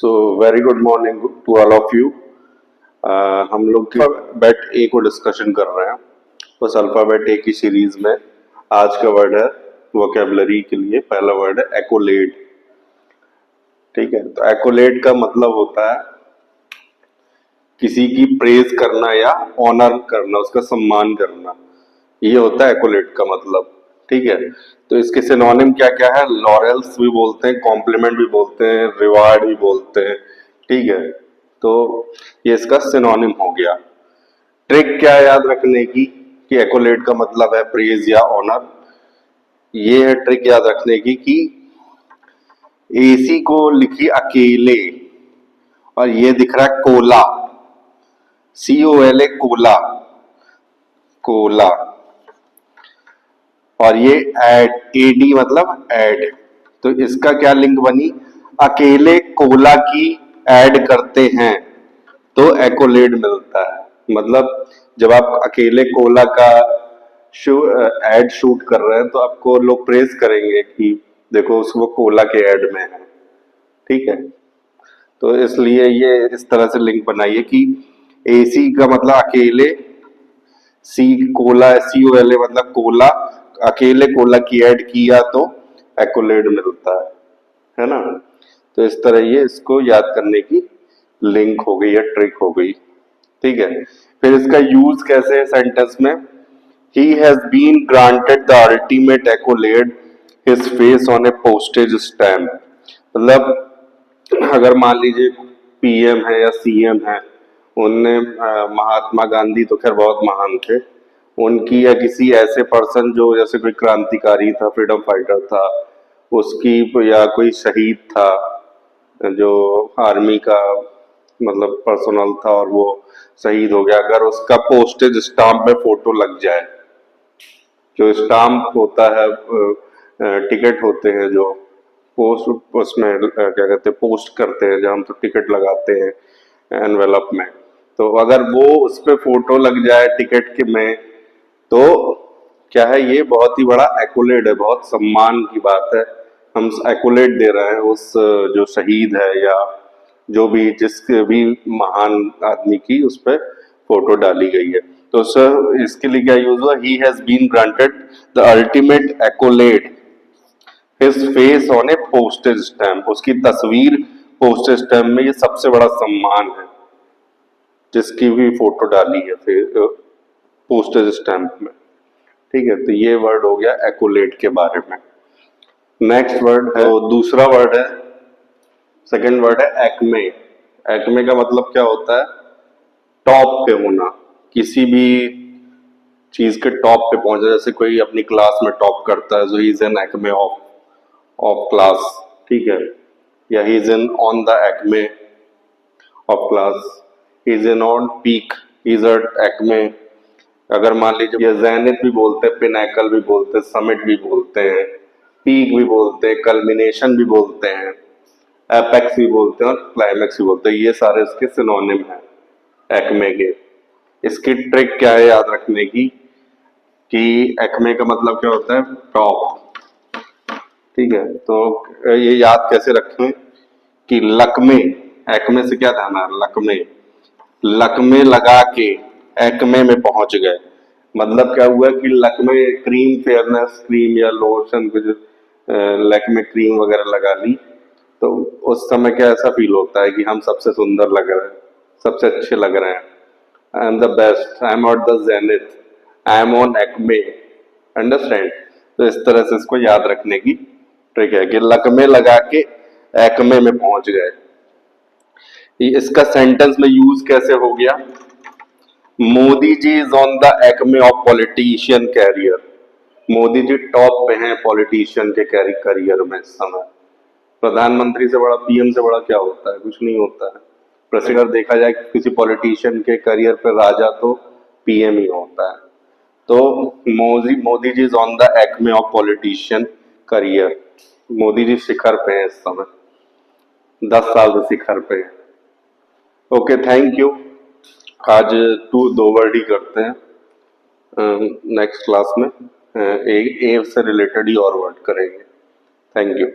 So very good morning to all of you. हम लोग alphabet ए को डिस्कशन कर रहे हैं। बस अल्फाबेट ए की सीरीज में आज का वर्ड है वोकेबलरी के लिए पहला वर्ड है एक्कोलेड। ठीक है, तो एक्कोलेड का मतलब होता है किसी की प्रेज करना या ऑनर करना, उसका सम्मान करना, ये होता है एक्कोलेड का मतलब। ठीक है, तो इसके सिनोनिम क्या क्या है? लॉरेल्स भी बोलते हैं, कॉम्प्लीमेंट भी बोलते हैं, रिवार्ड भी बोलते हैं। ठीक है, तो ये इसका सिनोनिम हो गया। ट्रिक क्या है याद रखने की कि एक्कोलेड का मतलब है प्रेज या ऑनर। ये है ट्रिक याद रखने की कि एसी को लिखी अकेले और ये दिख रहा है कोला, COLA, कोला, कोला, और ये एड, AD मतलब ऐड। तो इसका क्या लिंक बनी? अकेले कोला की ऐड करते हैं तो एक्कोलेड मिलता है। मतलब जब आप अकेले कोला का ऐड शूट कर रहे हैं तो आपको लोग प्रेज करेंगे कि देखो उसको कोला के ऐड में है। ठीक है, तो इसलिए ये इस तरह से लिंक बनाइए कि AC का मतलब अकेले, कोला, COLA मतलब कोला, अकेले कोला की ऐड किया तो एक्कोलेड मिलता है ना। तो इस तरह ये इसको याद करने की लिंक हो गई या ट्रिक हो गई। ठीक है, फिर इसका यूज कैसे है सेंटेंस में? He has been granted the ultimate accolade, his face on a postage stamp. मतलब अगर मान लीजिए PM है या CM है, उनने महात्मा गांधी तो खैर बहुत महान थे, उनकी या किसी ऐसे पर्सन जो जैसे कोई क्रांतिकारी था, फ्रीडम फाइटर था, उसकी या कोई शहीद था जो आर्मी का मतलब पर्सनल था और वो शहीद हो गया, अगर उसका पोस्टेज स्टाम्प में फोटो लग जाए, जो स्टाम्प होता है, टिकट होते हैं जो पोस्ट, उसमें क्या कहते हैं, पोस्ट करते हैं, जब हम तो टिकट लगाते हैं एनवेलप में, तो अगर वो उस पर फोटो लग जाए टिकट के में, तो क्या है, ये बहुत ही बड़ा एक्कोलेड है, बहुत सम्मान की बात है। हम एक्कोलेड दे रहे हैं उस जो शहीद है या जो भी जिसके भी महान आदमी की उस पर फोटो डाली गई है। तो सर इसके लिए क्या यूज हुआ? He has been granted the ultimate accolade, his face on a postage stamp. उसकी तस्वीर पोस्टेज स्टैम्प में, ये सबसे बड़ा सम्मान है जिसकी भी फोटो डाली है फिर पोस्टेज स्टैम्प में। ठीक है, तो ये वर्ड हो गया एक्कोलेड के बारे में। नेक्स्ट वर्ड है, तो दूसरा वर्ड है, सेकंड वर्ड है एक्मे। एक्मे का मतलब क्या होता है? टॉप पे होना, किसी भी चीज के टॉप पे पहुंचा। जैसे कोई अपनी क्लास में टॉप करता है, so he is an acme of class। ठीक है, या he is in on the acme of class, he is in on peak, he is at acme। अगर मान लीजिए ये ज़ेनिथ भी बोलते हैं, पिनैकल भी बोलते हैं, समिट भी बोलते हैं, पीक भी बोलते हैं, कल्मिनेशन भी बोलते हैं, एपेक्स भी बोलते हैं और क्लाइमेक्स भी बोलते हैं। ये सारे इसके सिनोनिम हैं एक्मे के। इसकी ट्रिक क्या है याद रखने की कि एक्मे का मतलब क्या होता है? टॉप। ठीक है, तो ये याद कैसे रखें कि लकमे, एक्मे से क्या था? लकमे, लकमे लगा के एक्मे में पहुंच गए। मतलब क्या हुआ कि लकमे, क्रीम, फेयरनेस क्रीम या लोशन, कुछ लकमे क्रीम वगैरह लगा ली, तो उस समय क्या ऐसा फील होता है कि हम सबसे सुंदर लग रहे हैं, सबसे अच्छे लग रहे हैं। I am the best, I am not the zenith, I am on Acme. Understand? तो इस तरह से इसको याद रखने की ट्रिक है कि लकमे लगा के एक्मे में पहुंच गए। इसका सेंटेंस में यूज कैसे हो गया? Modi ji is on the acme of politician career. Modi ji top पे हैं पॉलिटिशियन के करियर में इस समय। प्रधानमंत्री से बड़ा, PM से बड़ा क्या होता है? कुछ नहीं होता है। प्रेसिडेंट देखा जाए किसी पॉलिटिशियन के करियर पे राजा तो PM ही होता है। तो Modi ji is on the acme of politician career. Modi ji शिखर पे हैं इस समय, 10 साल से शिखर पे हैं। Okay, thank you. आज 2 वर्ड ही करते हैं, नेक्स्ट क्लास में ए से रिलेटेड ही और वर्ड करेंगे। Thank you.